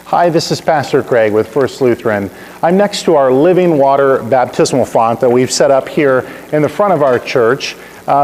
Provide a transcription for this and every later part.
Hi, this is Pastor Greg with First Lutheran. I'm next to our living water baptismal font that we've set up here in the front of our church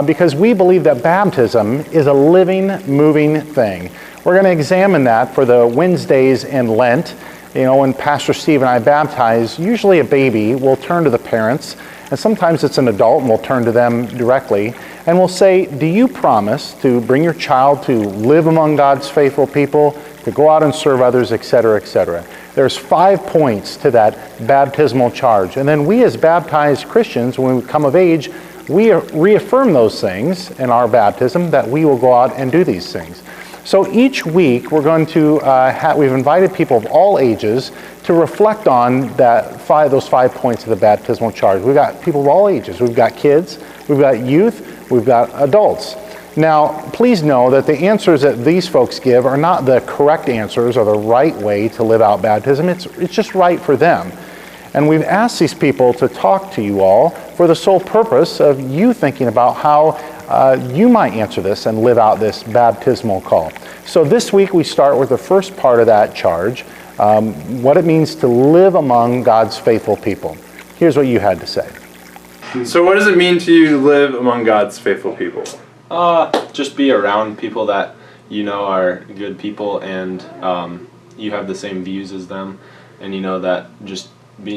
because we believe that baptism is a living, moving thing. We're going to examine that for the Wednesdays in Lent. You know, when Pastor Steve and I baptize, usually a baby will turn to the parents, and sometimes it's an adult and we'll turn to them directly, and we'll say, do you promise to bring your child to live among God's faithful people, to go out and serve others, etc., etc. There's 5 points to that baptismal charge. And then we as baptized Christians, when we come of age, we reaffirm those things in our baptism that we will go out and do these things. So each week we're going to, we've invited people of all ages to reflect on those 5 points of the baptismal charge. We've got people of all ages. We've got kids, we've got youth, we've got adults. Now, please know that the answers that these folks give are not the correct answers or the right way to live out baptism. It's just right for them. And we've asked these people to talk to you all for the sole purpose of you thinking about how you might answer this and live out this baptismal call. So this week we start with the first part of that charge, what it means to live among God's faithful people. Here's what you had to say. So what does it mean to you to live among God's faithful people? Just be around people that you know are good people and you have the same views as them, and you know that just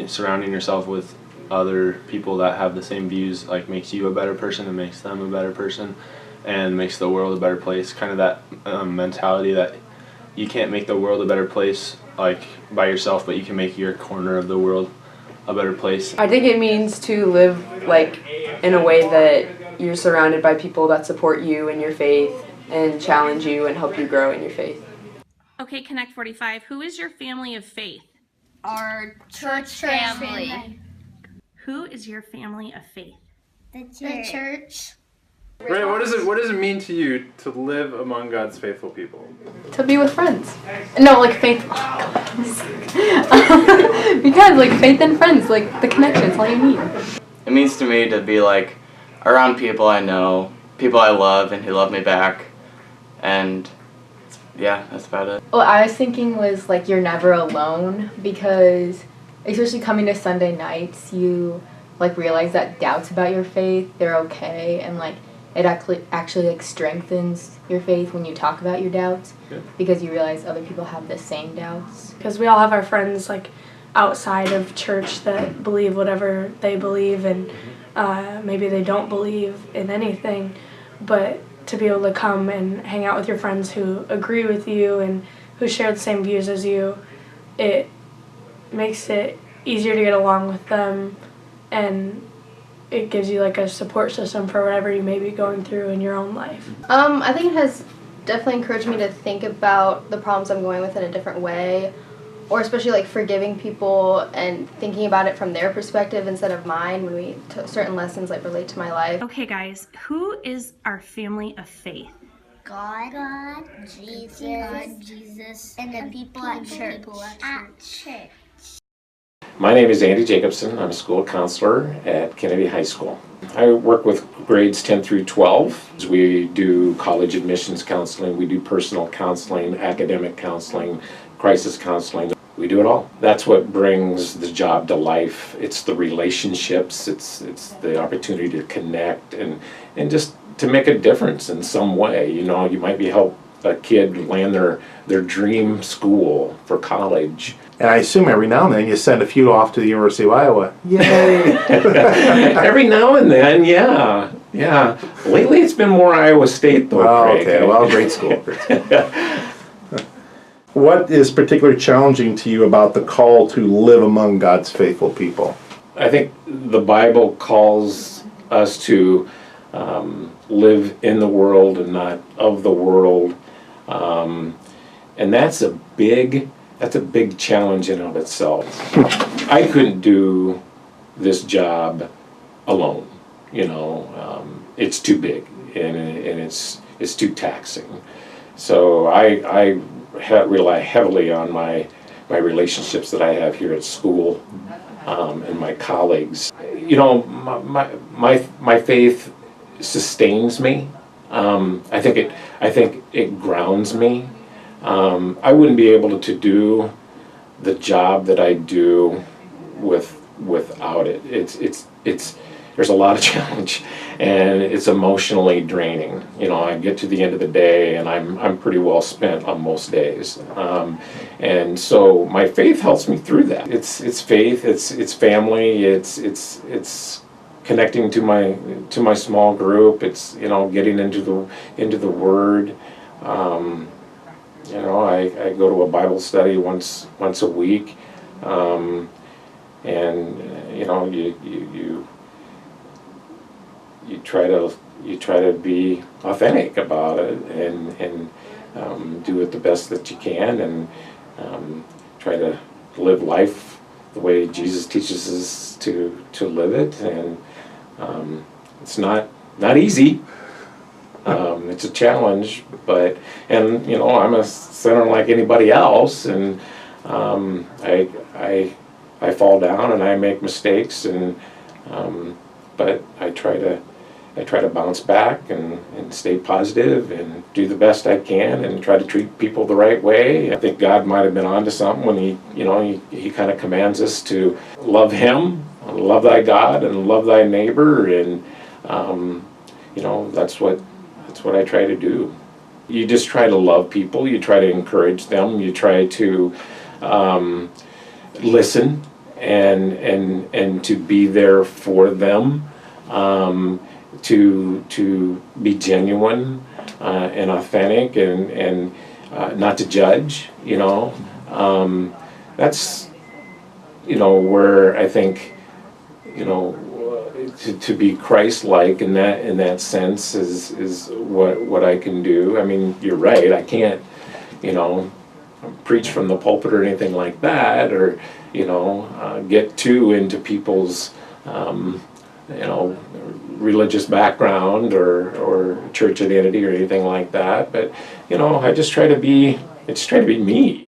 surrounding yourself with other people that have the same views like makes you a better person and makes them a better person and makes the world a better place. Kind of that mentality that you can't make the world a better place like by yourself, but you can make your corner of the world a better place. I think it means to live like in a way that you're surrounded by people that support you in your faith and challenge you and help you grow in your faith. Okay, Connect 45, who is your family of faith? Our church family. Who is your family of faith? The church. Right, what does it mean to you to live among God's faithful people? To be with friends. No, like faith. Because like faith and friends, like the connection's all you need. It means to me to be like around people I know, people I love and who love me back, and yeah, that's about it. What I was thinking was like you're never alone, because especially coming to Sunday nights, you like realize that doubts about your faith, they're okay, and like it actually like strengthens your faith when you talk about your doubts, because you realize other people have the same doubts. Because we all have our friends like outside of church that believe whatever they believe, and maybe they don't believe in anything, but to be able to come and hang out with your friends who agree with you and who share the same views as you, it makes it easier to get along with them, and it gives you like a support system for whatever you may be going through in your own life. I think it has definitely encouraged me to think about the problems I'm going with in a different way, or especially like forgiving people and thinking about it from their perspective instead of mine when we certain lessons like relate to my life. Okay guys, who is our family of faith? God, Jesus, and the people at church. My name is Andy Jacobson. I'm a school counselor at Kennedy High School. I work with grades 10 through 12. We do college admissions counseling, we do personal counseling, academic counseling, crisis counseling. We do it all. That's what brings the job to life. It's the relationships, it's the opportunity to connect and just to make a difference in some way. You know, you might be help a kid land their dream school for college. And I assume every now and then you send a few off to the University of Iowa. Yay! Every now and then, yeah. Lately it's been more Iowa State though, Craig. Okay, well, great school. What is particularly challenging to you about the call to live among God's faithful people? I think the Bible calls us to live in the world and not of the world, and that's a big challenge in and of itself. I couldn't do this job alone. You know, it's too big and it's too taxing. So I rely heavily on my relationships that I have here at school and my colleagues. You know, my faith sustains me. I think it grounds me. I wouldn't be able to do the job that I do without it. It's there's a lot of challenge, and it's emotionally draining. You know, I get to the end of the day, and I'm pretty well spent on most days. And so my faith helps me through that. It's faith, it's family, it's connecting to my small group. It's, you know, getting into the Word. You know, I go to a Bible study once a week, and you know, you try to be authentic about it, and do it the best that you can, and try to live life the way Jesus teaches us to live it. And it's not easy. It's a challenge, and you know, I'm a sinner like anybody else, and I fall down and I make mistakes, and but I try to bounce back and stay positive and do the best I can and try to treat people the right way. I think God might have been onto something when he kind of commands us to love Him, love thy God, and love thy neighbor, and you know, that's what I try to do. You just try to love people. You try to encourage them. You try to listen and to be there for them. To be genuine and authentic, and not to judge. You know, that's, you know, where I think, you know, to be Christ-like in that sense is what I can do. I mean, you're right. I can't, you know, preach from the pulpit or anything like that, or, you know, get too into people's you know, religious background or church identity or anything like that. But, you know, I just try to be me.